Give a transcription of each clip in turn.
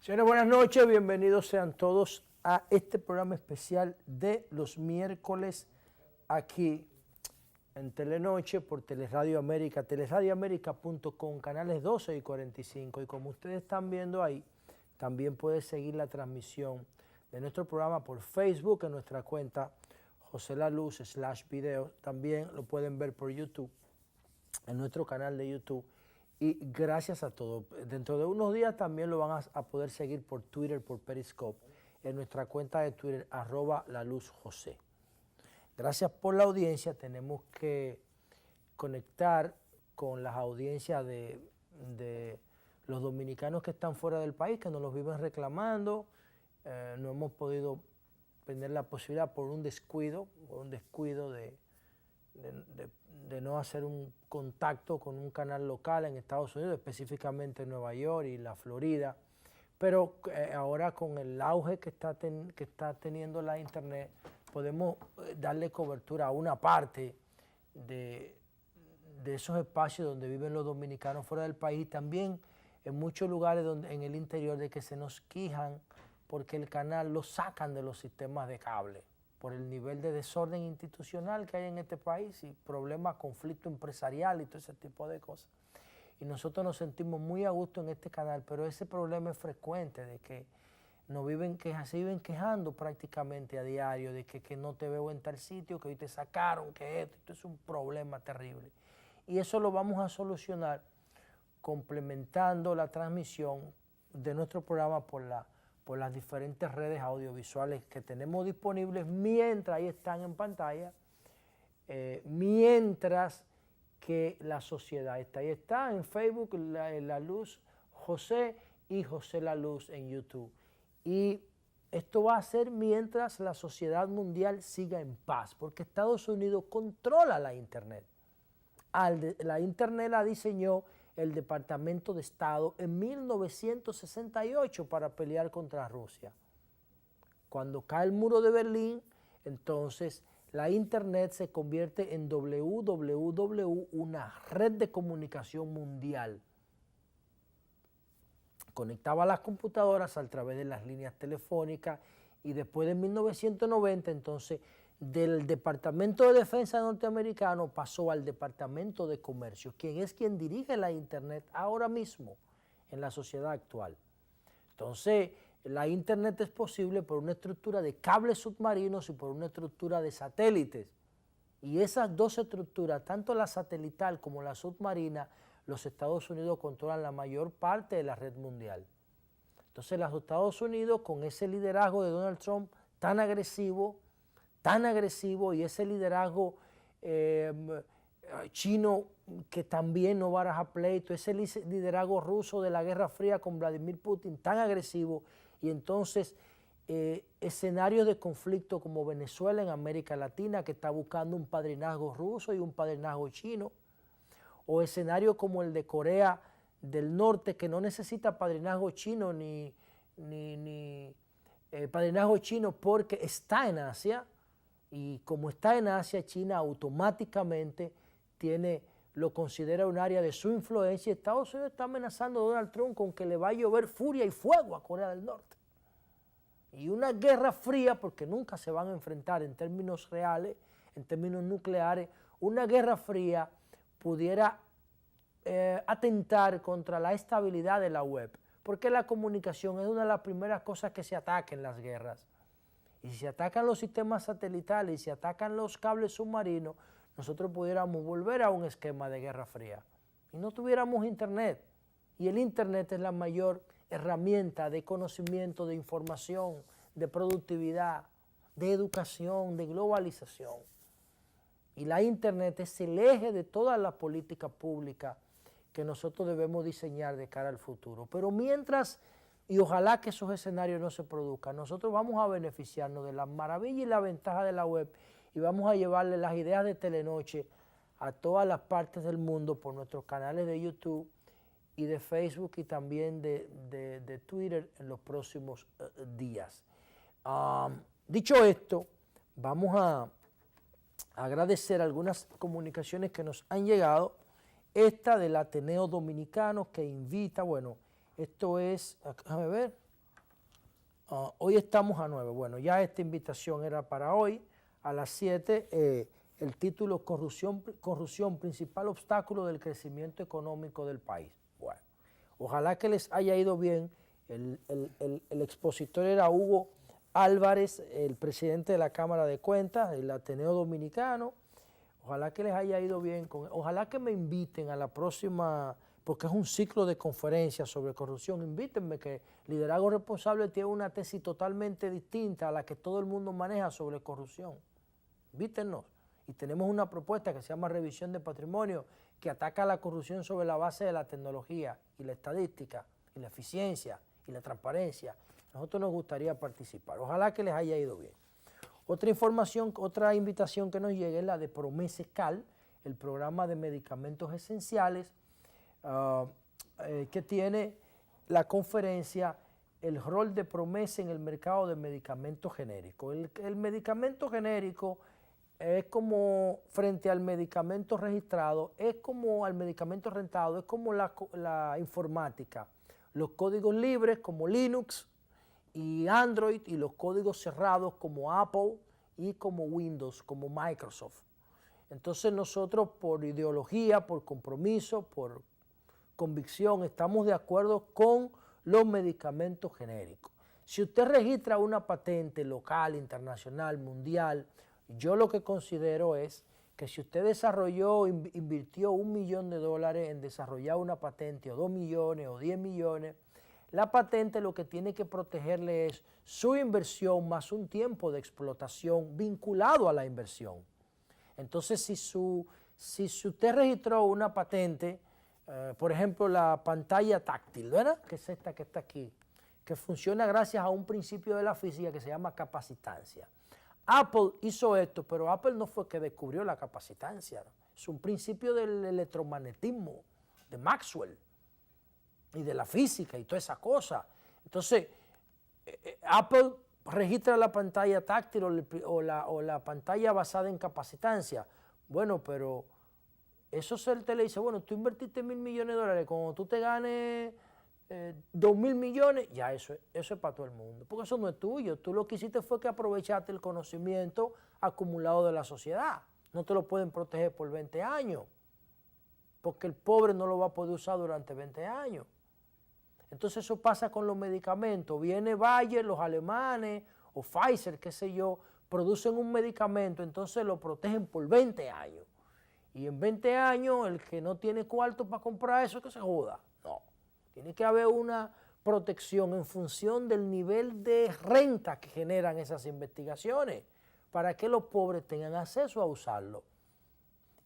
Señores, buenas noches, bienvenidos sean todos a este programa especial de los miércoles aquí en Telenoche por Teleradio América, teleradioamerica.com, canales 12 y 45. Y como ustedes están viendo ahí, también puede seguir la transmisión de nuestro programa por Facebook en nuestra cuenta José La Luz /video. También lo pueden ver por YouTube, en nuestro canal de YouTube. Y gracias a todos. Dentro de unos días también lo van a poder seguir por Twitter, por Periscope, en nuestra cuenta de Twitter, @laluzjose. Gracias por la audiencia. Tenemos que conectar con las audiencias de los dominicanos que están fuera del país, que nos los viven reclamando. No hemos podido tener la posibilidad por un descuido de no hacer un contacto con un canal local en Estados Unidos, específicamente en Nueva York y la Florida. Pero ahora con el auge que está teniendo la internet, podemos darle cobertura a una parte de esos espacios donde viven los dominicanos fuera del país, también en muchos lugares en el interior de que se nos quejan porque el canal lo sacan de los sistemas de cable por el nivel de desorden institucional que hay en este país y problemas, conflicto empresarial y todo ese tipo de cosas. Y nosotros nos sentimos muy a gusto en este canal, pero ese problema es frecuente, de que se viven quejando prácticamente a diario, de que no te veo en tal sitio, que hoy te sacaron, que esto es un problema terrible. Y eso lo vamos a solucionar complementando la transmisión de nuestro programa por las diferentes redes audiovisuales que tenemos disponibles, mientras ahí están en pantalla, mientras que la sociedad está. Ahí está en Facebook, La Luz José y José La Luz en YouTube. Y esto va a ser mientras la sociedad mundial siga en paz, porque Estados Unidos controla la Internet. La Internet la diseñó el Departamento de Estado en 1968 para pelear contra Rusia. Cuando cae el muro de Berlín, entonces la Internet se convierte en www, una red de comunicación mundial. Conectaba las computadoras a través de las líneas telefónicas y después de 1990, entonces, del Departamento de Defensa norteamericano pasó al Departamento de Comercio, quien dirige la Internet ahora mismo en la sociedad actual. Entonces, la Internet es posible por una estructura de cables submarinos y por una estructura de satélites. Y esas dos estructuras, tanto la satelital como la submarina, los Estados Unidos controlan la mayor parte de la red mundial. Entonces, los Estados Unidos, con ese liderazgo de Donald Trump tan agresivo y ese liderazgo chino que también no baraja pleito, ese liderazgo ruso de la Guerra Fría con Vladimir Putin tan agresivo, y entonces escenarios de conflicto como Venezuela en América Latina, que está buscando un padrinazgo ruso y un padrinazgo chino, o escenarios como el de Corea del Norte, que no necesita padrinazgo chino ni padrinazgo chino porque está en Asia. Y como está en Asia, China automáticamente lo considera un área de su influencia. Estados Unidos está amenazando a Donald Trump con que le va a llover furia y fuego a Corea del Norte. Y una guerra fría, porque nunca se van a enfrentar en términos reales, en términos nucleares, una guerra fría pudiera atentar contra la estabilidad de la web, porque la comunicación es una de las primeras cosas que se ataca en las guerras. Y si se atacan los sistemas satelitales y si atacan los cables submarinos, nosotros pudiéramos volver a un esquema de guerra fría y no tuviéramos Internet. Y el Internet es la mayor herramienta de conocimiento, de información, de productividad, de educación, de globalización. Y la Internet es el eje de toda la política pública que nosotros debemos diseñar de cara al futuro. Pero mientras, y ojalá que esos escenarios no se produzcan, nosotros vamos a beneficiarnos de la maravilla y la ventaja de la web y vamos a llevarle las ideas de Telenoche a todas las partes del mundo por nuestros canales de YouTube y de Facebook y también de Twitter en los próximos días. Dicho esto, vamos a agradecer algunas comunicaciones que nos han llegado. Esta del Ateneo Dominicano que invita, bueno, esto es, déjame ver, Hoy estamos a 9. Bueno, ya esta invitación era para hoy, a las 7. El título corrupción, principal obstáculo del crecimiento económico del país. Bueno, ojalá que les haya ido bien. El expositor era Hugo Álvarez, el presidente de la Cámara de Cuentas, del Ateneo Dominicano. Ojalá que les haya ido bien. Ojalá que me inviten a la próxima, porque es un ciclo de conferencias sobre corrupción. Invítenme, que Liderazgo Responsable tiene una tesis totalmente distinta a la que todo el mundo maneja sobre corrupción. Invítennos. Y tenemos una propuesta que se llama Revisión de Patrimonio, que ataca la corrupción sobre la base de la tecnología y la estadística y la eficiencia y la transparencia. A nosotros nos gustaría participar. Ojalá que les haya ido bien. Otra información, otra invitación que nos llegue es la de PROMESE-CAL, el programa de medicamentos esenciales, que tiene la conferencia El rol de PROMESE en el mercado de medicamentos genéricos. El medicamento genérico es como, frente al medicamento registrado, es como al medicamento rentado, es como la informática. Los códigos libres como Linux y Android, y los códigos cerrados como Apple y como Windows, como Microsoft. Entonces nosotros, por ideología, por compromiso, por convicción, estamos de acuerdo con los medicamentos genéricos. Si usted registra una patente local, internacional, mundial, yo lo que considero es que si usted desarrolló, invirtió $1 millón en desarrollar una patente, o 2 millones, o 10 millones, la patente lo que tiene que protegerle es su inversión más un tiempo de explotación vinculado a la inversión. Entonces, si usted registró una patente, por ejemplo, la pantalla táctil, ¿verdad? Que es esta que está aquí, que funciona gracias a un principio de la física que se llama capacitancia. Apple hizo esto, pero Apple no fue que descubrió la capacitancia, ¿no? Es un principio del electromagnetismo, de Maxwell, y de la física y toda esa cosa. Entonces, Apple registra la pantalla táctil o la pantalla basada en capacitancia. Bueno, pero eso te le dice, bueno, tú invertiste $1.000 millones, cuando tú te ganes 2.000 millones, ya eso es para todo el mundo, porque eso no es tuyo. Tú lo que hiciste fue que aprovechaste el conocimiento acumulado de la sociedad. No te lo pueden proteger por 20 años, porque el pobre no lo va a poder usar durante 20 años. Entonces eso pasa con los medicamentos. Viene Bayer, los alemanes, o Pfizer, qué sé yo, producen un medicamento, entonces lo protegen por 20 años. Y en 20 años, el que no tiene cuarto para comprar eso, que se joda. No. Tiene que haber una protección en función del nivel de renta que generan esas investigaciones, para que los pobres tengan acceso a usarlo.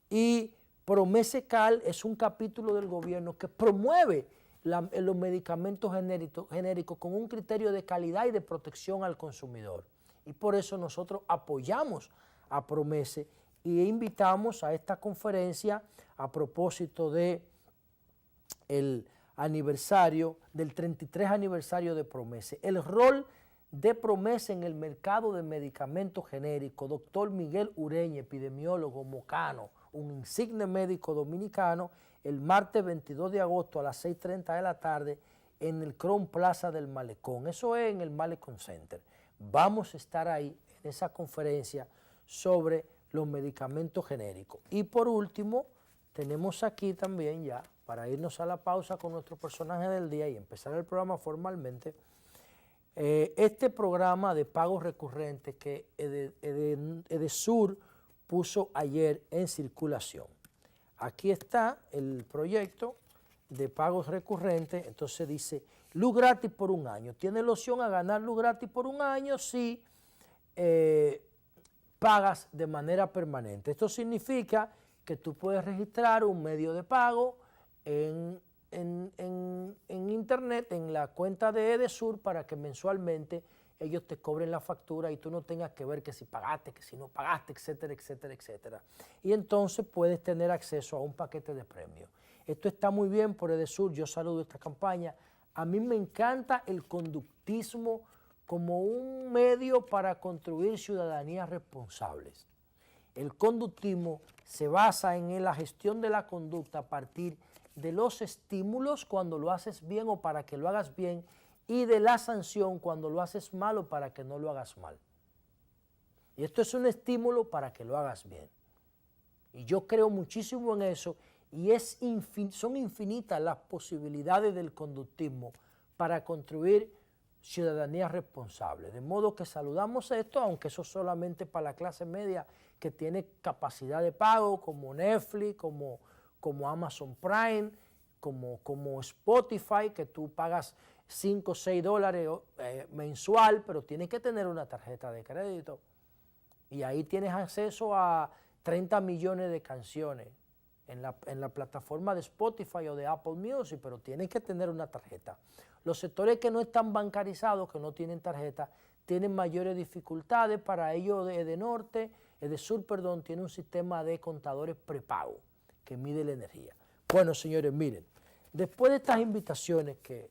Y PROMESE-CAL es un capítulo del gobierno que promueve los medicamentos genéricos con un criterio de calidad y de protección al consumidor. Y por eso nosotros apoyamos a PROMESE y invitamos a esta conferencia a propósito de el aniversario, del 33 aniversario de PROMESE. El rol de PROMESE en el mercado de medicamentos genéricos, doctor Miguel Ureña, epidemiólogo mocano, un insigne médico dominicano, el martes 22 de agosto a las 6:30 de la tarde en el Crown Plaza del Malecón. Eso es en el Malecón Center. Vamos a estar ahí en esa conferencia sobre los medicamentos genéricos. Y por último, tenemos aquí también ya, para irnos a la pausa con nuestro personaje del día y empezar el programa formalmente, este programa de pagos recurrentes que Edesur puso ayer en circulación. Aquí está el proyecto de pagos recurrentes, entonces dice luz gratis por un año. Tiene la opción a ganar luz gratis por un año si pagas de manera permanente. Esto significa que tú puedes registrar un medio de pago en internet, en la cuenta de Edesur, para que mensualmente ellos te cobren la factura y tú no tengas que ver que si pagaste, que si no pagaste, etcétera, etcétera, etcétera. Y entonces puedes tener acceso a un paquete de premios. Esto está muy bien por Edesur, yo saludo esta campaña. A mí me encanta el conductismo como un medio para construir ciudadanías responsables. El conductismo se basa en la gestión de la conducta a partir de los estímulos cuando lo haces bien o para que lo hagas bien, y de la sanción cuando lo haces malo para que no lo hagas mal. Y esto es un estímulo para que lo hagas bien. Y yo creo muchísimo en eso y son infinitas las posibilidades del conductismo para construir ciudadanía responsable. De modo que saludamos esto, aunque eso solamente para la clase media que tiene capacidad de pago, como Netflix, como Amazon Prime, como Spotify, que tú pagas 5 o 6 dólares mensual, pero tienes que tener una tarjeta de crédito. Y ahí tienes acceso a 30 millones de canciones en la plataforma de Spotify o de Apple Music, pero tienes que tener una tarjeta. Los sectores que no están bancarizados, que no tienen tarjeta, tienen mayores dificultades. Para ello, Edesur tiene un sistema de contadores prepago que mide la energía. Bueno, señores, miren, después de estas invitaciones que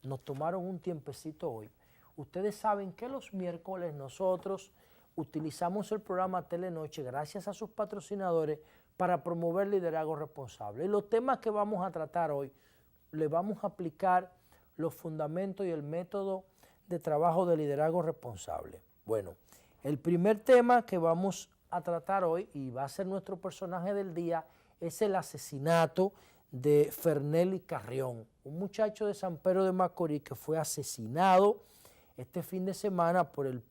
nos tomaron un tiempecito hoy, ustedes saben que los miércoles nosotros utilizamos el programa Telenoche, gracias a sus patrocinadores, para promover liderazgo responsable. Y los temas que vamos a tratar hoy, le vamos a aplicar los fundamentos y el método de trabajo de liderazgo responsable. Bueno, el primer tema que vamos a tratar hoy, y va a ser nuestro personaje del día, es el asesinato de Fernely Carrión, un muchacho de San Pedro de Macorís que fue asesinado este fin de semana por el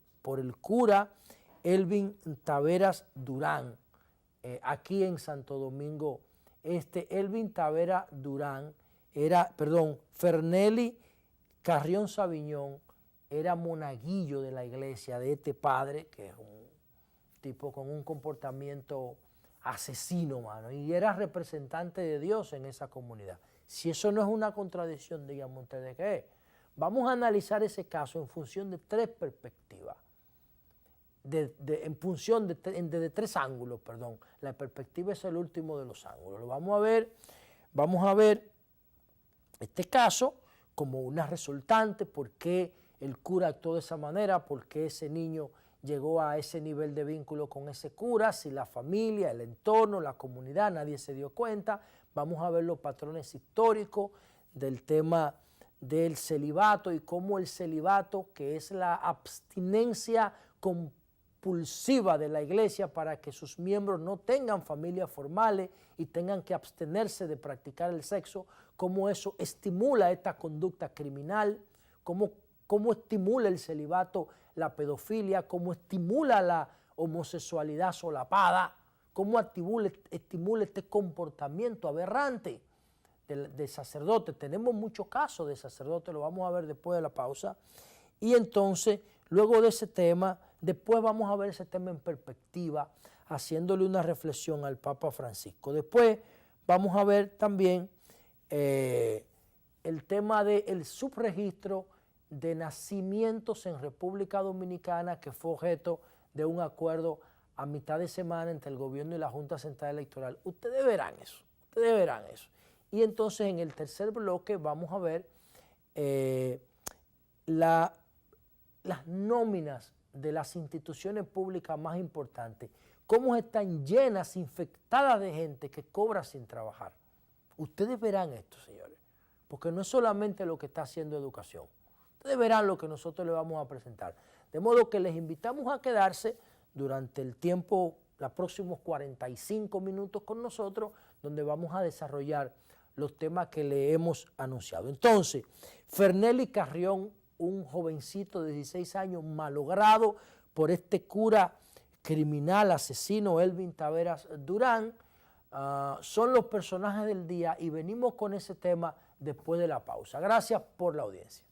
cura Elvin Taveras Durán, aquí en Santo Domingo Este. Elvin Taveras Durán Fernely Carrión Sabiñón era monaguillo de la iglesia de este padre, que es un tipo con un comportamiento asesino, mano, y era representante de Dios en esa comunidad. Si eso no es una contradicción, díganme ustedes qué es. Vamos a analizar ese caso en función de 3 perspectivas. En función de 3 ángulos, perdón. La perspectiva es el último de los ángulos. Vamos a ver este caso como una resultante, por qué el cura actuó de esa manera, por qué ese niño llegó a ese nivel de vínculo con ese cura, si la familia, el entorno, la comunidad, nadie se dio cuenta. Vamos a ver los patrones históricos del tema del celibato y cómo el celibato, que es la abstinencia compulsiva de la iglesia para que sus miembros no tengan familias formales y tengan que abstenerse de practicar el sexo, cómo eso estimula esta conducta criminal, cómo estimula el celibato la pedofilia, cómo estimula la homosexualidad solapada, cómo estimula este comportamiento aberrante de sacerdotes. Tenemos muchos casos de sacerdotes, lo vamos a ver después de la pausa. Y entonces, luego de ese tema, después vamos a ver ese tema en perspectiva, haciéndole una reflexión al Papa Francisco. Después vamos a ver también el tema del subregistro de nacimientos en República Dominicana, que fue objeto de un acuerdo a mitad de semana entre el gobierno y la Junta Central Electoral. Ustedes verán eso. Y entonces en el tercer bloque vamos a ver las nóminas de las instituciones públicas más importantes, cómo están llenas, infectadas de gente que cobra sin trabajar. Ustedes verán esto, señores, porque no es solamente lo que está haciendo educación. Ustedes verán lo que nosotros les vamos a presentar. De modo que les invitamos a quedarse durante el tiempo, los próximos 45 minutos con nosotros, donde vamos a desarrollar los temas que le hemos anunciado. Entonces, Fernely Carrión, un jovencito de 16 años malogrado por este cura criminal, asesino Elvin Taveras Durán, son los personajes del día y venimos con ese tema después de la pausa. Gracias por la audiencia.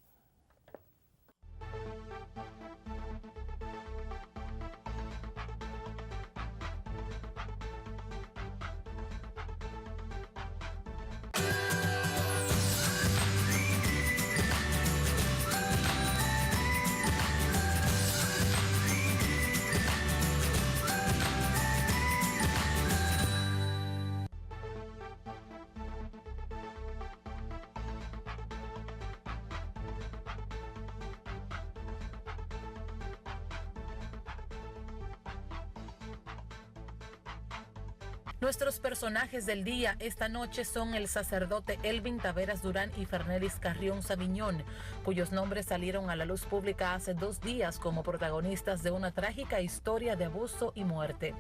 Nuestros personajes del día esta noche son el sacerdote Elvin Taveras Durán y Fernelis Carrión Saviñón, cuyos nombres salieron a la luz pública hace 2 días como protagonistas de una trágica historia de abuso y muerte.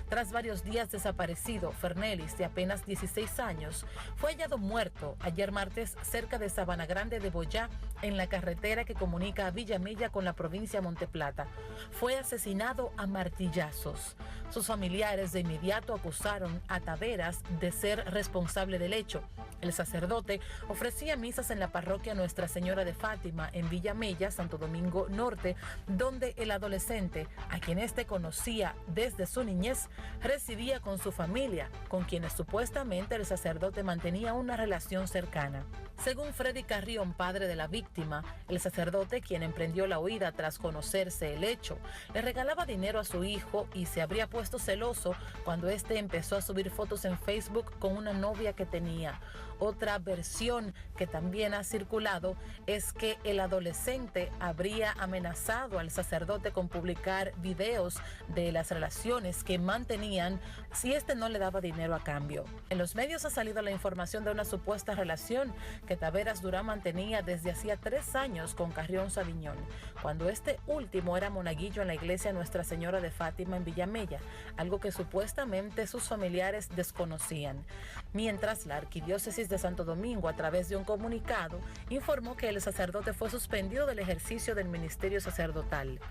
Tras varios días desaparecido, Fernelis, de apenas 16 años, fue hallado muerto ayer martes cerca de Sabana Grande de Boyá, en la carretera que comunica a Villamella con la provincia de Monteplata. Fue asesinado a martillazos. Sus familiares de inmediato acusaron a Taveras de ser responsable del hecho. El sacerdote ofrecía misas en la parroquia Nuestra Señora de Fátima en Villamella, Santo Domingo Norte, donde el adolescente, a quien éste conocía desde su niñez, residía con su familia, con quienes supuestamente el sacerdote mantenía una relación cercana. Según Freddy Carrión, padre de la víctima, el sacerdote, quien emprendió la huida tras conocerse el hecho, le regalaba dinero a su hijo y se habría puesto celoso cuando éste empezó a subir fotos en Facebook con una novia que tenía. Otra versión que también ha circulado es que el adolescente habría amenazado al sacerdote con publicar videos de las relaciones que mantenían si éste no le daba dinero a cambio. En los medios ha salido la información de una supuesta relación que Taveras Durán mantenía desde hacía 3 años con Carrión Saviñón, cuando este último era monaguillo en la iglesia Nuestra Señora de Fátima en Villamella, algo que supuestamente sus familiares desconocían. Mientras, la arquidiócesis de Santo Domingo, a través de un comunicado, informó que el sacerdote fue suspendido del ejercicio del ministerio sacerdotal.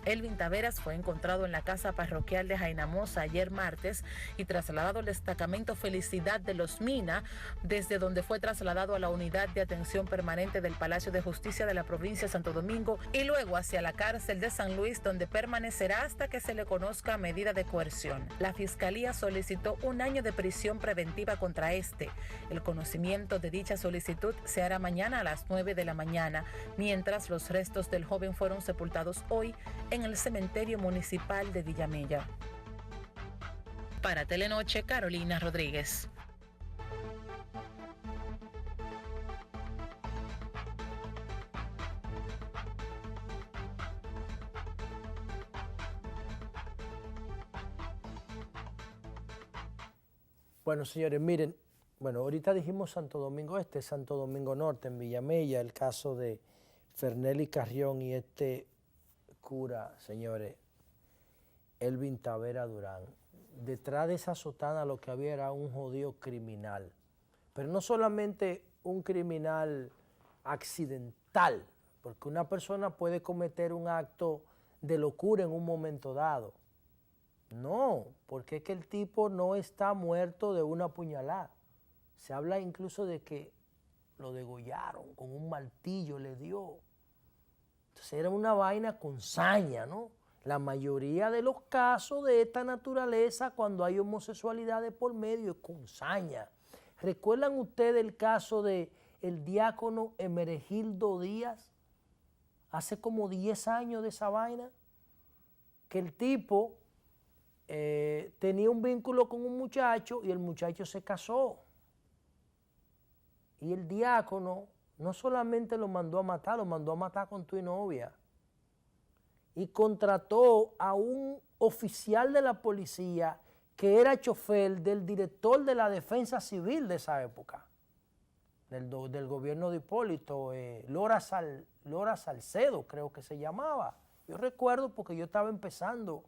Elvin Taveras fue encontrado en la casa parroquial de Jainamosa ayer martes y trasladado al destacamento Felicidad de los Mina, desde donde fue trasladado a la unidad de atención permanente del Palacio de Justicia de la provincia de Santo Domingo y luego hacia la cárcel de San Luis, donde permanecerá hasta que se le conozca medida de coerción. La Fiscalía solicitó 1 año de prisión preventiva contra este. El conocimiento de dicha solicitud se hará mañana a las 9 de la mañana, mientras los restos del joven fueron sepultados hoy en el cementerio municipal de Villamella. Para Telenoche, Carolina Rodríguez. Bueno, señores, miren, ahorita dijimos Santo Domingo Este, Santo Domingo Norte, en Villamella, el caso de Fernelis Carrión y este cura, señores, Elvin Taveras Durán. Detrás de esa sotana lo que había era un jodido criminal, pero no solamente un criminal accidental, porque una persona puede cometer un acto de locura en un momento dado. No, porque es que el tipo no está muerto de una puñalada. Se habla incluso de que lo degollaron, con un martillo le dio. Entonces era una vaina con saña, ¿no? La mayoría de los casos de esta naturaleza, cuando hay homosexualidad de por medio, es con saña. ¿Recuerdan ustedes el caso del diácono Emeregildo Díaz? Hace como 10 años de esa vaina, que el tipo tenía un vínculo con un muchacho y el muchacho se casó. Y el diácono no solamente lo mandó a matar con tu novia. Y contrató a un oficial de la policía que era chofer del director de la Defensa Civil de esa época, del gobierno de Hipólito, Lora Salcedo creo que se llamaba. Yo recuerdo porque yo estaba empezando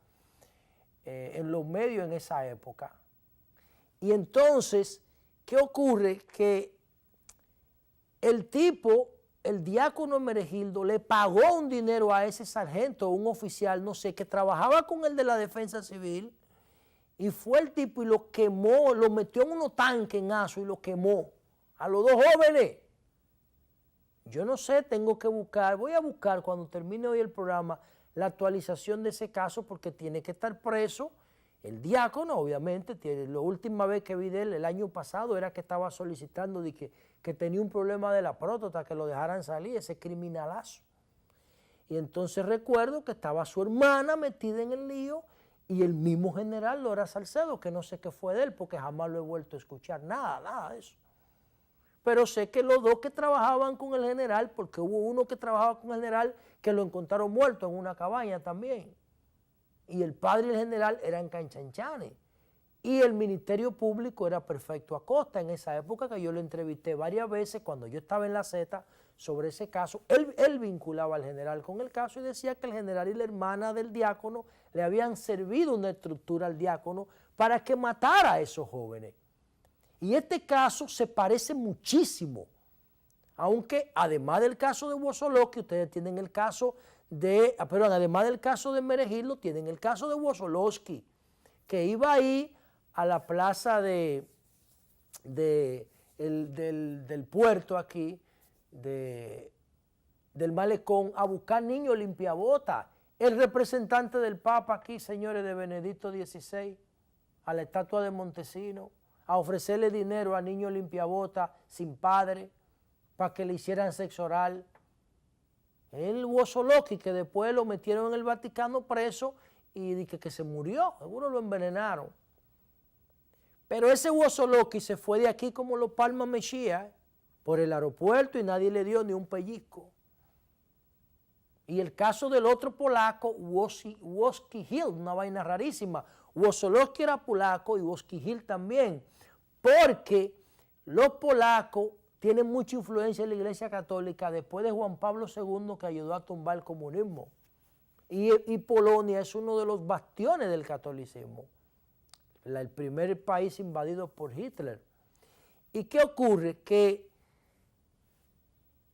en los medios en esa época. Y entonces, ¿qué ocurre? Que el tipo, el diácono Emeregildo, le pagó un dinero a ese sargento, un oficial, no sé, que trabajaba con el de la Defensa Civil, y fue el tipo y lo quemó, lo metió en unos tanques en Aso y lo quemó a los 2 jóvenes. Yo no sé, tengo que buscar, voy a buscar cuando termine hoy el programa la actualización de ese caso, porque tiene que estar preso el diácono, obviamente. La última vez que vi de él el año pasado era que estaba solicitando de que tenía un problema de la próstata, que lo dejaran salir, ese criminalazo. Y entonces recuerdo que estaba su hermana metida en el lío y el mismo general Lora Salcedo, que no sé qué fue de él, porque jamás lo he vuelto a escuchar, nada de eso. Pero sé que los dos que trabajaban con el general, porque hubo uno que trabajaba con el general que lo encontraron muerto en una cabaña también. Y el padre y el general eran canchanchanes. Y el Ministerio Público era Perfecto Acosta en esa época, que yo lo entrevisté varias veces cuando yo estaba en la Z sobre ese caso. Él vinculaba al general con el caso y decía que el general y la hermana del diácono le habían servido una estructura al diácono para que matara a esos jóvenes. Y este caso se parece muchísimo, aunque además del caso de Wosolowski, ustedes tienen el caso de, además del caso de Meregildo, tienen el caso de Wosolowski, que iba ahí a la plaza del puerto aquí, del malecón, a buscar niños limpiabotas. El representante del Papa aquí, señores, de Benedicto XVI, a la estatua de Montesino, a ofrecerle dinero a niños limpiabotas sin padre, para que le hicieran sexo oral. El Wosolowski, que después lo metieron en el Vaticano preso y dije que se murió, seguro lo envenenaron. Pero ese Wosolowski se fue de aquí como los Palma Mejía, por el aeropuerto, y nadie le dio ni un pellizco. Y el caso del otro polaco, Woski Hill, una vaina rarísima. Wosolowski era polaco y Woski Hill también, porque los polacos tienen mucha influencia en la Iglesia Católica después de Juan Pablo II, que ayudó a tumbar el comunismo. Y Polonia es uno de los bastiones del catolicismo, el primer país invadido por Hitler. ¿Y qué ocurre? Que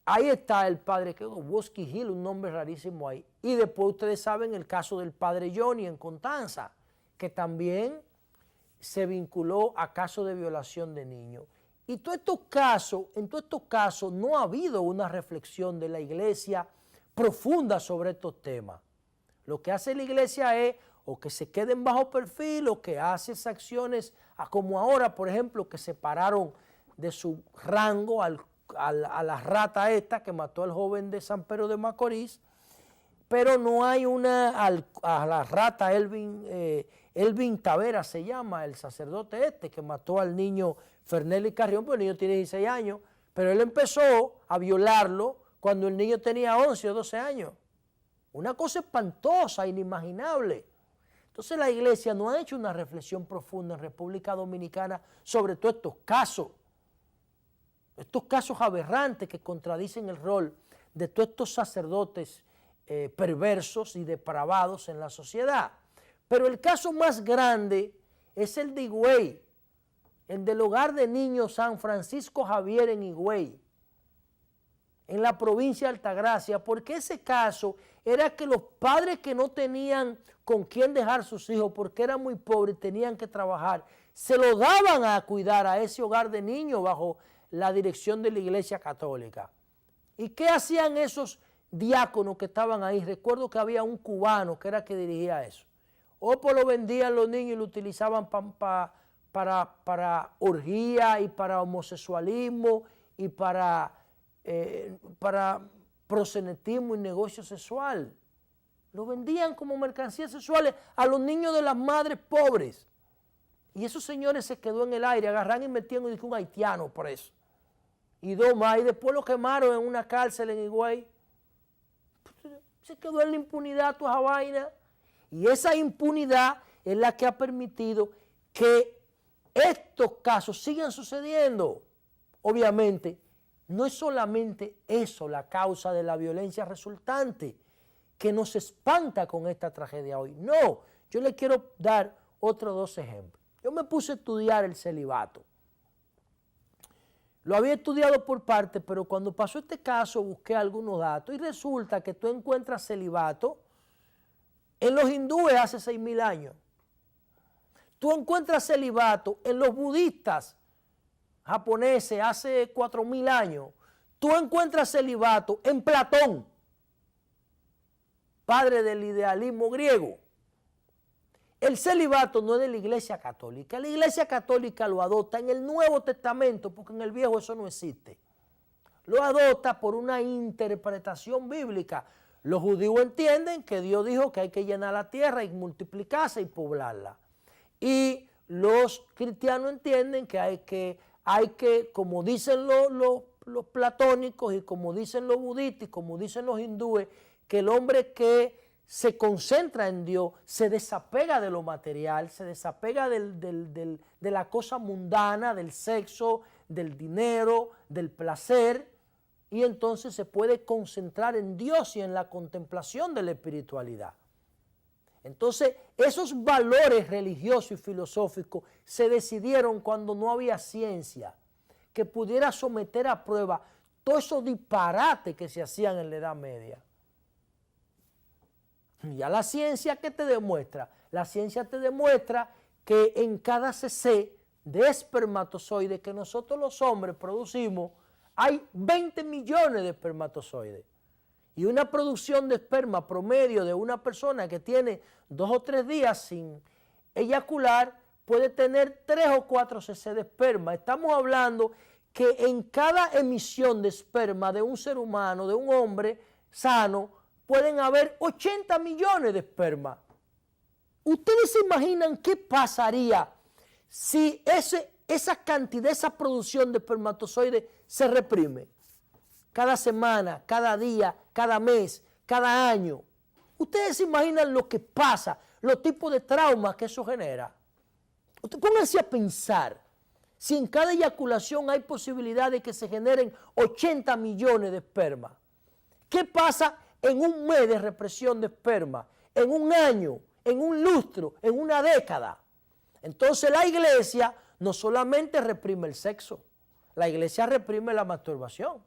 ahí está el padre, que Woski Hill, un nombre rarísimo ahí. Y después ustedes saben el caso del padre Johnny en Constanza, que también se vinculó a casos de violación de niños. Y en todos estos casos no ha habido una reflexión de la iglesia profunda sobre estos temas. Lo que hace la iglesia es o que se queden bajo perfil o que hace esas acciones, como ahora, por ejemplo, que separaron de su rango a la rata esta que mató al joven de San Pedro de Macorís, pero no hay a la rata Elvin Tavera se llama, el sacerdote este que mató al niño Fernelli Carrión, pues el niño tiene 16 años, pero él empezó a violarlo cuando el niño tenía 11 o 12 años. Una cosa espantosa, inimaginable. Entonces la iglesia no ha hecho una reflexión profunda en República Dominicana sobre todos estos casos aberrantes que contradicen el rol de todos estos sacerdotes perversos y depravados en la sociedad. Pero el caso más grande es el de Higüey, el del hogar de niños San Francisco Javier en Higüey, en la provincia de Altagracia, porque ese caso era que los padres que no tenían con quién dejar sus hijos porque eran muy pobres, tenían que trabajar, se lo daban a cuidar a ese hogar de niños bajo la dirección de la Iglesia Católica. ¿Y qué hacían esos diáconos que estaban ahí? Recuerdo que había un cubano que era que dirigía eso. O pues lo vendían los niños y lo utilizaban para orgía y para homosexualismo y para proxenetismo y negocio sexual. Lo vendían como mercancías sexuales a los niños de las madres pobres. Y esos señores se quedó en el aire, agarran y metían un haitiano por eso. Y dos más, y después lo quemaron en una cárcel en Higüey. Se quedó en la impunidad toda esa vaina. Y esa impunidad es la que ha permitido que estos casos sigan sucediendo. Obviamente, no es solamente eso la causa de la violencia resultante que nos espanta con esta tragedia hoy. No, yo le quiero dar otros dos ejemplos. Yo me puse a estudiar el celibato. Lo había estudiado por parte, pero cuando pasó este caso busqué algunos datos y resulta que tú encuentras celibato en los hindúes hace 6.000 años. Tú encuentras celibato en los budistas japoneses hace 4.000 años. Tú encuentras celibato en Platón, padre del idealismo griego. El celibato no es de la Iglesia Católica. La Iglesia Católica lo adopta en el Nuevo Testamento, porque en el Viejo eso no existe. Lo adopta por una interpretación bíblica. Los judíos entienden que Dios dijo que hay que llenar la tierra y multiplicarse y poblarla. Y los cristianos entienden que hay que, como dicen los platónicos y como dicen los budistas y como dicen los hindúes, que el hombre que se concentra en Dios, se desapega de lo material, se desapega de la cosa mundana, del sexo, del dinero, del placer, y entonces se puede concentrar en Dios y en la contemplación de la espiritualidad. Entonces, esos valores religiosos y filosóficos se decidieron cuando no había ciencia que pudiera someter a prueba todos esos disparates que se hacían en la Edad Media. Ya la ciencia, ¿qué te demuestra? La ciencia te demuestra que en cada cc de espermatozoides que nosotros los hombres producimos, hay 20 millones de espermatozoides. Y una producción de esperma promedio de una persona que tiene 2 o 3 días sin eyacular puede tener 3 o 4 cc de esperma. Estamos hablando que en cada emisión de esperma de un ser humano, de un hombre sano, pueden haber 80 millones de esperma. ¿Ustedes se imaginan qué pasaría si esa cantidad, esa producción de espermatozoides se reprime? Cada semana, cada día, cada mes, cada año. ¿Ustedes se imaginan lo que pasa, los tipos de traumas que eso genera? Pónganse a pensar, si en cada eyaculación hay posibilidad de que se generen 80 millones de esperma, ¿qué pasa en un mes de represión de esperma, en un año, en un lustro, en una década? Entonces la iglesia no solamente reprime el sexo, la iglesia reprime la masturbación.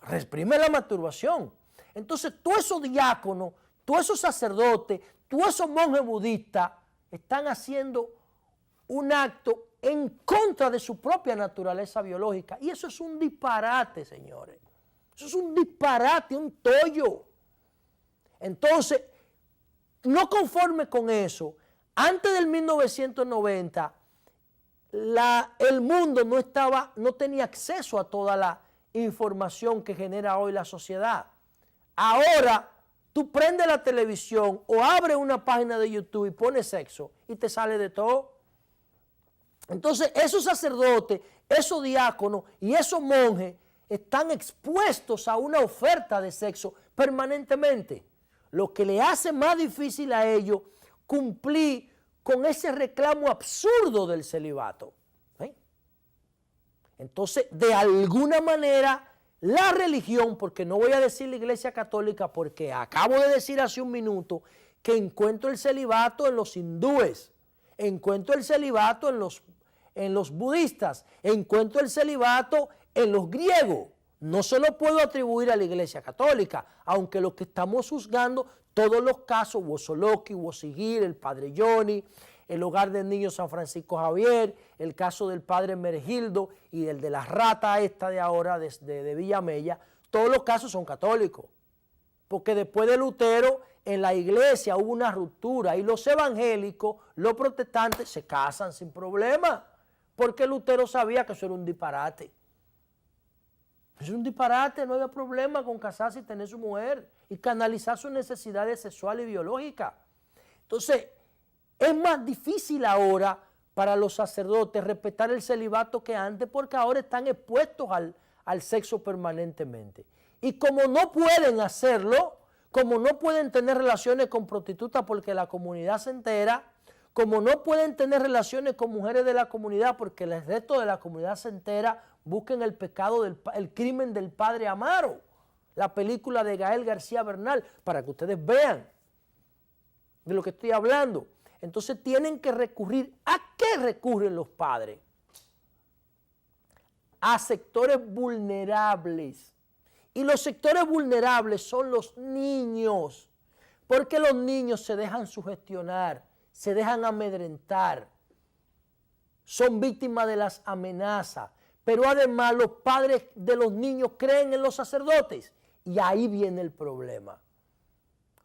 Reprime la masturbación. Entonces todos esos diáconos, todos esos sacerdotes, todos esos monjes budistas están haciendo un acto en contra de su propia naturaleza biológica. Y eso es un disparate, señores. Eso es un disparate, un tollo. Entonces, no conforme con eso, antes del 1990, el mundo no tenía acceso a toda la información que genera hoy la sociedad. Ahora, tú prendes la televisión o abres una página de YouTube y pones sexo y te sale de todo. Entonces, esos sacerdotes, esos diáconos y esos monjes están expuestos a una oferta de sexo permanentemente, lo que le hace más difícil a ellos cumplir con ese reclamo absurdo del celibato. Entonces, de alguna manera, la religión, porque no voy a decir la Iglesia Católica, porque acabo de decir hace un minuto que encuentro el celibato en los hindúes, encuentro el celibato en los budistas, encuentro el celibato en los griegos. No se lo puedo atribuir a la Iglesia Católica, aunque lo que estamos juzgando, todos los casos, Wosoloki, Wosigir, el Padre Johnny, el Hogar del Niño San Francisco Javier, el caso del Padre Mergildo y el de la rata esta de ahora de Villamella, todos los casos son católicos. Porque después de Lutero, en la iglesia hubo una ruptura y los evangélicos, los protestantes, se casan sin problema, porque Lutero sabía que eso era un disparate. Es un disparate, no había problema con casarse y tener su mujer y canalizar sus necesidades sexuales y biológicas. Entonces, es más difícil ahora para los sacerdotes respetar el celibato que antes, porque ahora están expuestos al sexo permanentemente. Y como no pueden hacerlo, como no pueden tener relaciones con prostitutas porque la comunidad se entera, como no pueden tener relaciones con mujeres de la comunidad porque el resto de la comunidad se entera, busquen el pecado, el crimen del padre Amaro, la película de Gael García Bernal, para que ustedes vean de lo que estoy hablando. Entonces tienen que recurrir. ¿A qué recurren los padres? A sectores vulnerables. Y los sectores vulnerables son los niños, porque los niños se dejan sugestionar, se dejan amedrentar, son víctimas de las amenazas, pero además los padres de los niños creen en los sacerdotes y ahí viene el problema.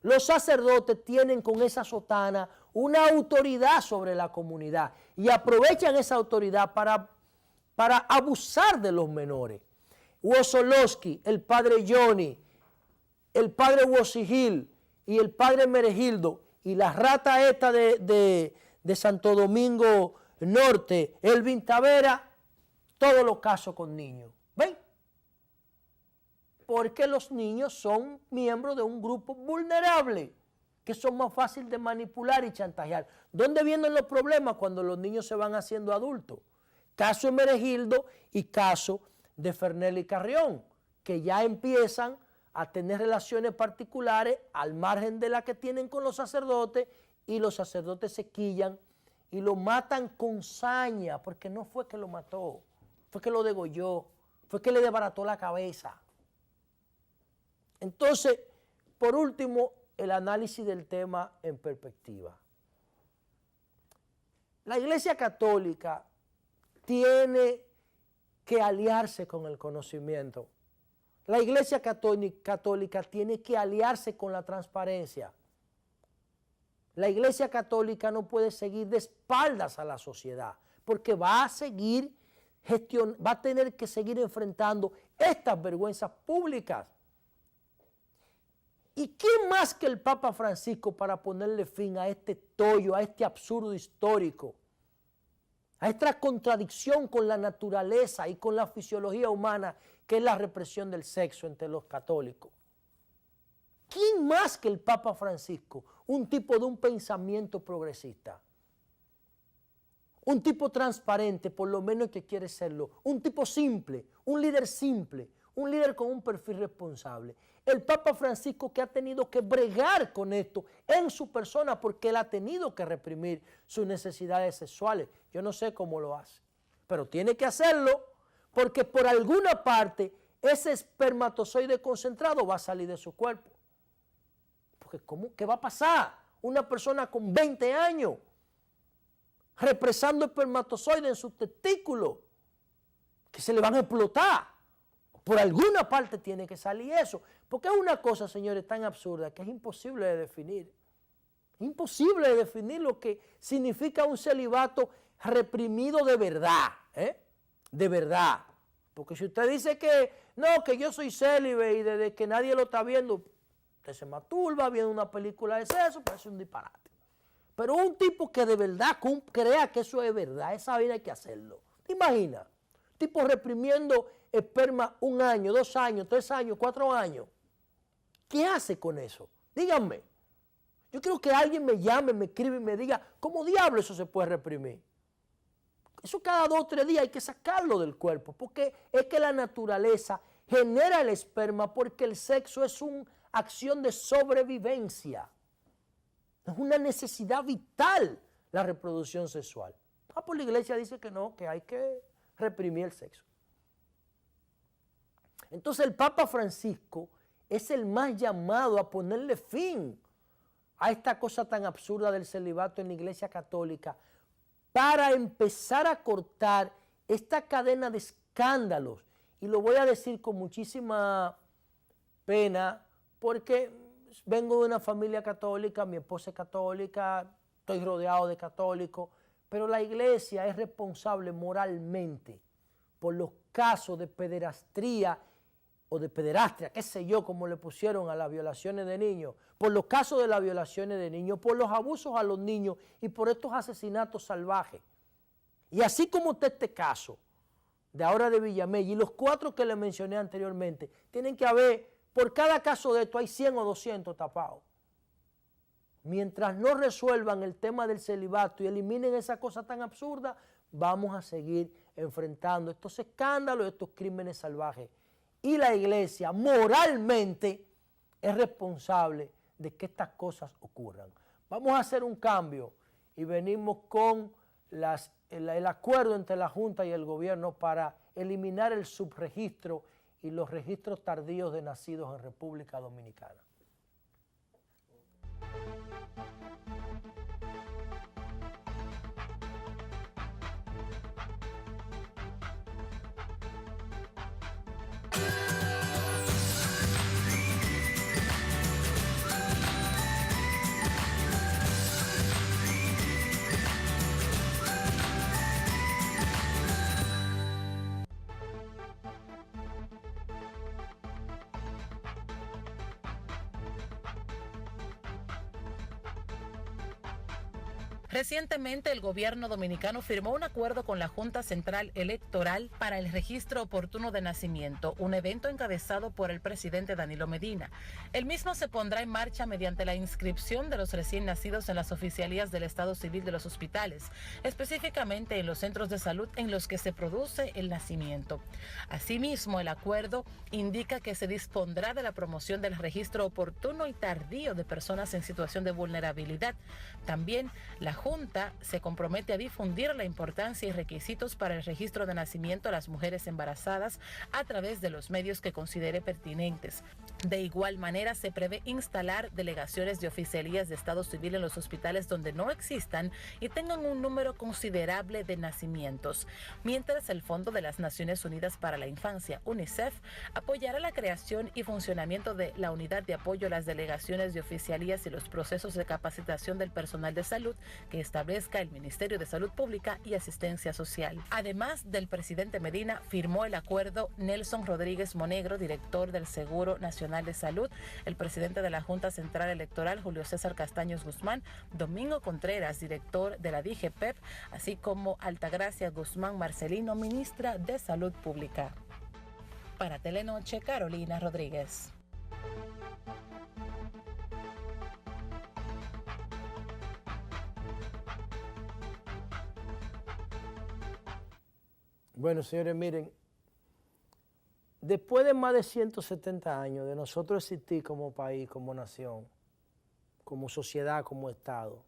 Los sacerdotes tienen con esa sotana una autoridad sobre la comunidad y aprovechan esa autoridad para abusar de los menores. Wosolowski, el padre Johnny, el padre Wosigil y el padre Meregildo y la rata esta de Santo Domingo Norte, Elvin Tavera, todos los casos con niños. ¿Ven? Porque los niños son miembros de un grupo vulnerable, que son más fáciles de manipular y chantajear. ¿Dónde vienen los problemas? Cuando los niños se van haciendo adultos. Caso de Meregildo y caso de Fernelly Carrión, que ya empiezan a tener relaciones particulares al margen de la que tienen con los sacerdotes, y los sacerdotes se quillan y lo matan con saña, porque no fue que lo mató, fue que lo degolló, fue que le desbarató la cabeza. Entonces, por último, el análisis del tema en perspectiva. La Iglesia Católica tiene que aliarse con el conocimiento. La Iglesia Católica tiene que aliarse con la transparencia. La Iglesia Católica no puede seguir de espaldas a la sociedad, porque va a tener que seguir enfrentando estas vergüenzas públicas. ¿Y quién más que el Papa Francisco para ponerle fin a este tollo, a este absurdo histórico, a esta contradicción con la naturaleza y con la fisiología humana, que es la represión del sexo entre los católicos? ¿Quién más que el Papa Francisco, un tipo de un pensamiento progresista? Un tipo transparente, por lo menos que quiere serlo, un tipo simple, un líder con un perfil responsable. El Papa Francisco, que ha tenido que bregar con esto en su persona porque él ha tenido que reprimir sus necesidades sexuales. Yo no sé cómo lo hace, pero tiene que hacerlo porque por alguna parte ese espermatozoide concentrado va a salir de su cuerpo. Porque ¿qué va a pasar? Una persona con 20 años represando espermatozoides en sus testículos que se le van a explotar. Por alguna parte tiene que salir eso. Porque es una cosa, señores, tan absurda que es imposible de definir. Imposible de definir lo que significa un celibato reprimido de verdad. De verdad. Porque si usted dice que no, que yo soy célibe y desde que nadie lo está viendo, usted se masturba viendo una película de sexo, parece un disparate. Pero un tipo que de verdad crea que eso es verdad, esa vida hay que hacerlo. ¿Te imaginas? Tipo reprimiendo esperma 1 año, 2 años, 3 años, 4 años. ¿Qué hace con eso? Díganme. Yo quiero que alguien me llame, me escriba y me diga, ¿cómo diablo eso se puede reprimir? Eso cada 2 o 3 días hay que sacarlo del cuerpo, porque es que la naturaleza genera el esperma porque el sexo es una acción de sobrevivencia. Es una necesidad vital la reproducción sexual. Pues la iglesia dice que no, que hay que reprimir el sexo. Entonces el Papa Francisco es el más llamado a ponerle fin a esta cosa tan absurda del celibato en la Iglesia Católica para empezar a cortar esta cadena de escándalos. Y lo voy a decir con muchísima pena porque vengo de una familia católica, mi esposa es católica, estoy rodeado de católicos, pero la Iglesia es responsable moralmente por los casos de pederastría o de pederastia, qué sé yo, como le pusieron a las violaciones de niños, por los casos de las violaciones de niños, por los abusos a los niños y por estos asesinatos salvajes. Y así como está este caso de ahora de Villamella y los 4 que le mencioné anteriormente, tienen que haber, por cada caso de esto hay 100 o 200 tapados. Mientras no resuelvan el tema del celibato y eliminen esa cosa tan absurda, vamos a seguir enfrentando estos escándalos, estos crímenes salvajes. Y la iglesia moralmente es responsable de que estas cosas ocurran. Vamos a hacer un cambio y venimos con el acuerdo entre la Junta y el gobierno para eliminar el subregistro y los registros tardíos de nacidos en República Dominicana. Recientemente, el gobierno dominicano firmó un acuerdo con la Junta Central Electoral para el registro oportuno de nacimiento, un evento encabezado por el presidente Danilo Medina. El mismo se pondrá en marcha mediante la inscripción de los recién nacidos en las oficialías del Estado Civil de los hospitales, específicamente en los centros de salud en los que se produce el nacimiento. Asimismo, el acuerdo indica que se dispondrá de la promoción del registro oportuno y tardío de personas en situación de vulnerabilidad. También la Junta se compromete a difundir la importancia y requisitos para el registro de nacimiento a las mujeres embarazadas a través de los medios que considere pertinentes. De igual manera, se prevé instalar delegaciones de oficialías de Estado Civil en los hospitales donde no existan y tengan un número considerable de nacimientos. Mientras, el Fondo de las Naciones Unidas para la Infancia, UNICEF, apoyará la creación y funcionamiento de la unidad de apoyo a las delegaciones de oficialías y los procesos de capacitación del personal de salud que establezca el Ministerio de Salud Pública y Asistencia Social. Además del presidente Medina, firmó el acuerdo Nelson Rodríguez Monegro, director del Seguro Nacional de Salud, el presidente de la Junta Central Electoral, Julio César Castaños Guzmán, Domingo Contreras, director de la DIGEPEP, así como Altagracia Guzmán Marcelino, ministra de Salud Pública. Para Telenoche, Carolina Rodríguez. Bueno, señores, miren, después de más de 170 años de nosotros existir como país, como nación, como sociedad, como Estado,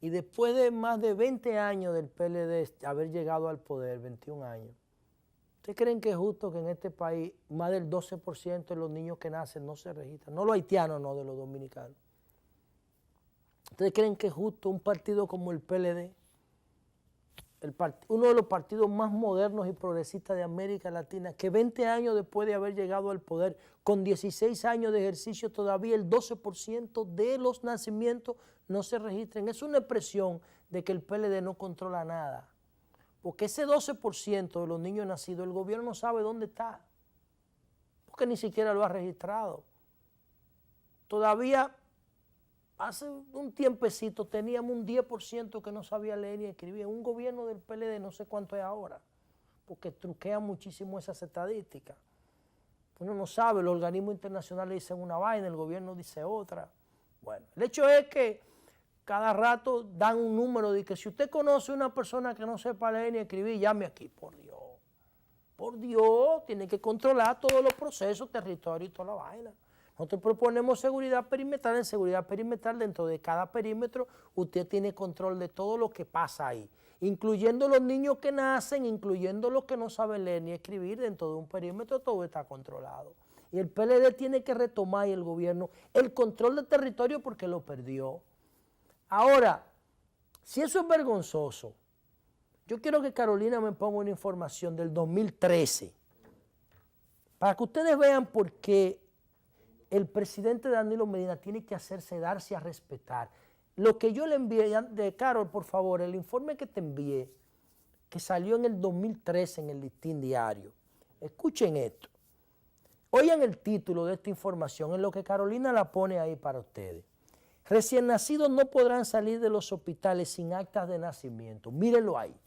y después de más de 20 años del PLD haber llegado al poder, 21 años, ¿ustedes creen que es justo que en este país más del 12% de los niños que nacen no se registran? No los haitianos, no, de los dominicanos. ¿Ustedes creen que es justo un partido como el PLD, uno de los partidos más modernos y progresistas de América Latina, que 20 años después de haber llegado al poder, con 16 años de ejercicio, todavía el 12% de los nacimientos no se registran? Es una expresión de que el PLD no controla nada. Porque ese 12% de los niños nacidos, el gobierno no sabe dónde está, porque ni siquiera lo ha registrado. Todavía, hace un tiempecito, teníamos un 10% que no sabía leer ni escribir. Un gobierno del PLD, no sé cuánto es ahora, porque truquean muchísimo esas estadísticas. Uno no sabe, los organismos internacionales dicen una vaina, el gobierno dice otra. Bueno, el hecho es que cada rato dan un número de que si usted conoce a una persona que no sepa leer ni escribir, llame aquí. Por Dios. Por Dios, tiene que controlar todos los procesos, territorio y toda la vaina. Nosotros proponemos seguridad perimetral. En seguridad perimetral, dentro de cada perímetro, usted tiene control de todo lo que pasa ahí, incluyendo los niños que nacen, incluyendo los que no saben leer ni escribir. Dentro de un perímetro todo está controlado. Y el PLD tiene que retomar, y el gobierno, el control del territorio, porque lo perdió. Ahora, si eso es vergonzoso, yo quiero que Carolina me ponga una información del 2013, para que ustedes vean por qué el presidente Danilo Medina tiene que darse a respetar. Lo que yo le envié, de Carol, por favor, el informe que te envié, que salió en el 2013 en el Listín Diario. Escuchen esto. Oigan el título de esta información, en lo que Carolina la pone ahí para ustedes. Recién nacidos no podrán salir de los hospitales sin actas de nacimiento. Mírenlo ahí.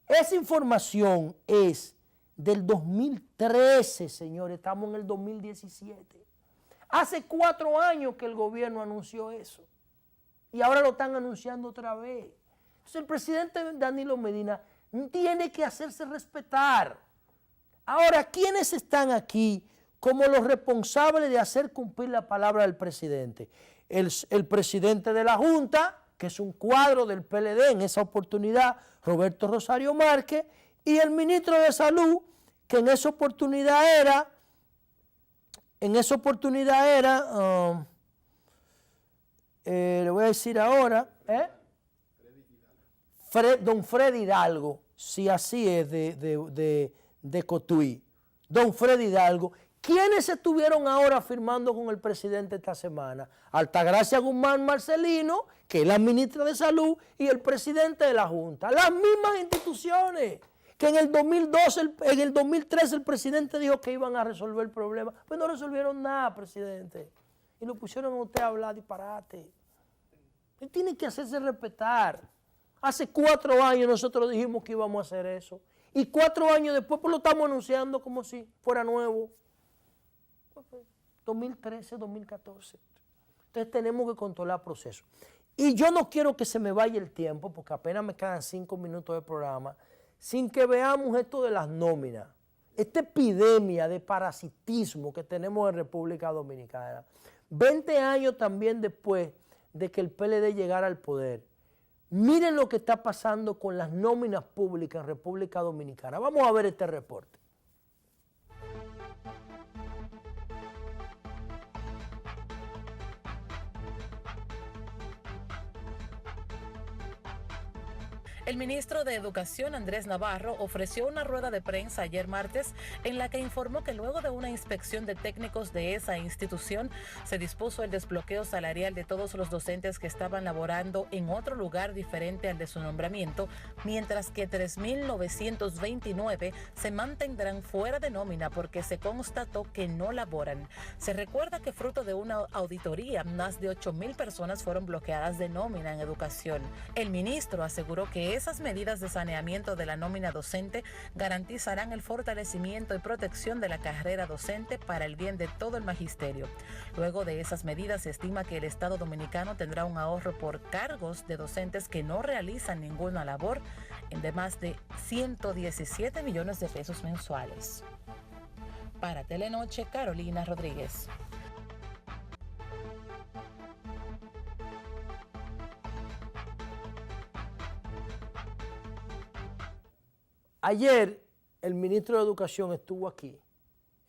Esa información es del 2013, señores. Estamos en el 2017. Hace 4 años que el gobierno anunció eso. Y ahora lo están anunciando otra vez. Entonces el presidente Danilo Medina tiene que hacerse respetar. Ahora, ¿quiénes están aquí como los responsables de hacer cumplir la palabra del presidente? El presidente de la Junta, que es un cuadro del PLD en esa oportunidad, Roberto Rosario Márquez, y el ministro de Salud, que en esa oportunidad era, le voy a decir ahora, don Freddy Hidalgo, si así es de Cotuí, don Freddy Hidalgo. ¿Quiénes estuvieron ahora firmando con el presidente esta semana? Altagracia Guzmán Marcelino, que es la ministra de Salud, y el presidente de la Junta. Las mismas instituciones que en el 2013 el presidente dijo que iban a resolver el problema. Pues no resolvieron nada, presidente. Y lo pusieron a usted a hablar disparate. Él tiene que hacerse respetar. Hace 4 años nosotros dijimos que íbamos a hacer eso. Y 4 años después pues lo estamos anunciando como si fuera nuevo. 2013, 2014. Entonces tenemos que controlar el proceso. Y yo no quiero que se me vaya el tiempo, porque apenas me quedan 5 minutos de programa, sin que veamos esto de las nóminas. Esta epidemia de parasitismo que tenemos en República Dominicana. 20 años también después de que el PLD llegara al poder. Miren lo que está pasando con las nóminas públicas en República Dominicana. Vamos a ver este reporte. El ministro de Educación, Andrés Navarro, ofreció una rueda de prensa ayer martes en la que informó que luego de una inspección de técnicos de esa institución se dispuso el desbloqueo salarial de todos los docentes que estaban laborando en otro lugar diferente al de su nombramiento, mientras que 3.929 se mantendrán fuera de nómina porque se constató que no laboran. Se recuerda que fruto de una auditoría, más de 8.000 personas fueron bloqueadas de nómina en educación. El ministro aseguró que esas medidas de saneamiento de la nómina docente garantizarán el fortalecimiento y protección de la carrera docente para el bien de todo el magisterio. Luego de esas medidas se estima que el Estado dominicano tendrá un ahorro por cargos de docentes que no realizan ninguna labor de más de 117 millones de pesos mensuales. Para Telenoche, Carolina Rodríguez. Ayer el ministro de Educación estuvo aquí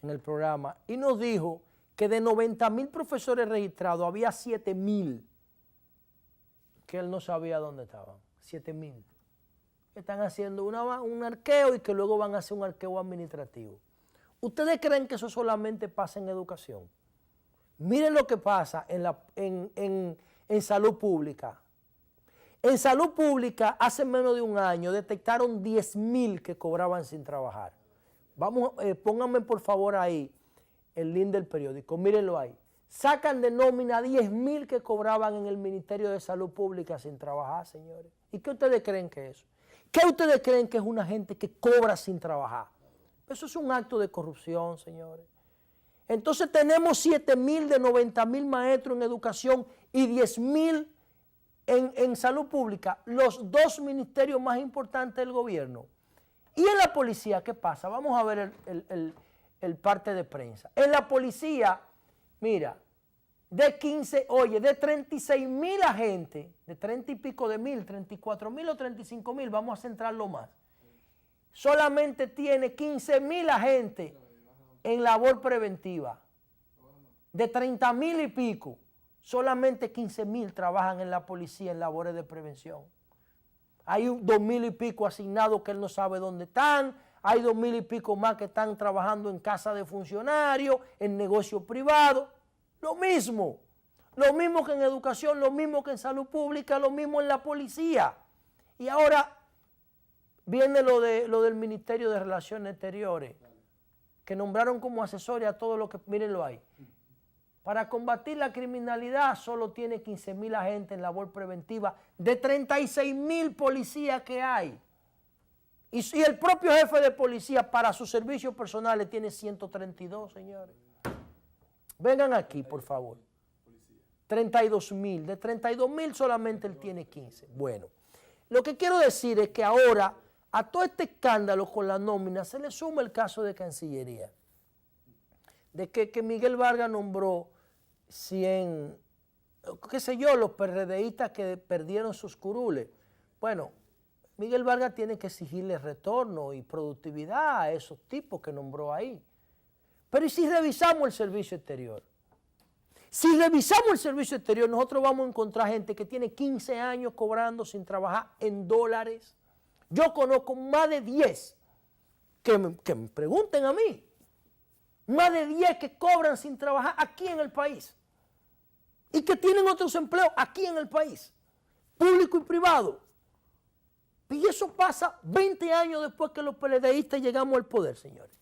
en el programa y nos dijo que de 90.000 profesores registrados había 7.000 que él no sabía dónde estaban. 7.000. Están haciendo un arqueo y que luego van a hacer un arqueo administrativo. ¿Ustedes creen que eso solamente pasa en educación? Miren lo que pasa en salud pública. En salud pública, hace menos de un año, detectaron 10.000 que cobraban sin trabajar. Pónganme por favor ahí el link del periódico, mírenlo ahí. Sacan de nómina 10.000 que cobraban en el Ministerio de Salud Pública sin trabajar, señores. ¿Y qué ustedes creen que es eso? ¿Qué ustedes creen que es una gente que cobra sin trabajar? Eso es un acto de corrupción, señores. Entonces tenemos 7.000 de 90.000 maestros en educación y 10.000 en salud pública, los 2 ministerios más importantes del gobierno. Y en la policía, ¿qué pasa? Vamos a ver el parte de prensa. En la policía, mira, de 36.000 agentes, de 30 y pico de mil, 34.000 o 35.000, vamos a centrarlo más. Solamente tiene 15.000 agentes en labor preventiva. De 30.000 y pico. Solamente 15.000 trabajan en la policía en labores de prevención. Hay 2.000 y pico asignados que él no sabe dónde están. Hay 2.000 y pico más que están trabajando en casa de funcionarios, en negocios privados. Lo mismo que en educación, lo mismo que en salud pública, lo mismo en la policía. Y ahora viene lo del Ministerio de Relaciones Exteriores, que nombraron como asesores a todo lo que, mírenlo ahí. Para combatir la criminalidad solo tiene 15.000 agentes en labor preventiva de 36.000 policías que hay. Y el propio jefe de policía para sus servicios personales tiene 132, señores. Vengan aquí, por favor. 32.000. De 32.000 solamente él tiene 15. Bueno, lo que quiero decir es que ahora a todo este escándalo con la nómina se le suma el caso de Cancillería. De que Miguel Vargas nombró 100, qué sé yo, los PRDistas que perdieron sus curules. Bueno, Miguel Vargas tiene que exigirle retorno y productividad a esos tipos que nombró ahí. Pero ¿y si revisamos el servicio exterior? Si revisamos el servicio exterior, nosotros vamos a encontrar gente que tiene 15 años cobrando sin trabajar en dólares. Yo conozco más de 10 que me pregunten a mí. Más de 10 que cobran sin trabajar aquí en el país y que tienen otros empleos aquí en el país, público y privado. Y eso pasa 20 años después que los PLDistas llegamos al poder, señores.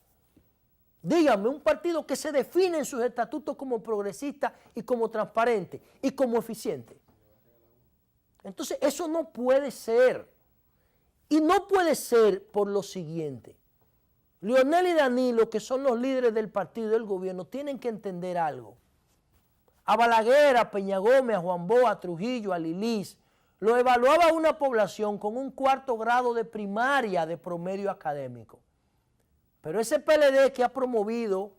Díganme, un partido que se define en sus estatutos como progresista y como transparente y como eficiente. Entonces eso no puede ser. Y no puede ser por lo siguiente. Leonel y Danilo, que son los líderes del partido y del gobierno, tienen que entender algo. A Balaguer, a Peña Gómez, a Juan Bosch, a Trujillo, a Lilis, lo evaluaba una población con un 4º grado de primaria de promedio académico. Pero ese PLD que ha promovido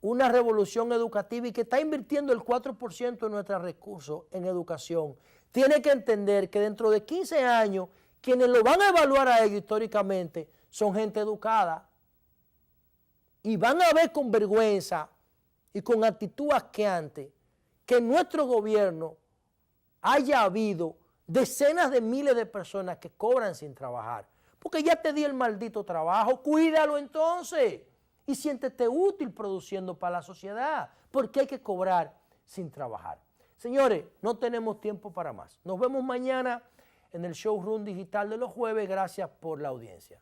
una revolución educativa y que está invirtiendo el 4% de nuestros recursos en educación, tiene que entender que dentro de 15 años, quienes lo van a evaluar a ellos históricamente son gente educada y van a ver con vergüenza y con actitud asqueante que en nuestro gobierno haya habido decenas de miles de personas que cobran sin trabajar. Porque ya te di el maldito trabajo, cuídalo entonces y siéntete útil produciendo para la sociedad, porque hay que cobrar sin trabajar. Señores, no tenemos tiempo para más. Nos vemos mañana en el showroom digital de los jueves. Gracias por la audiencia.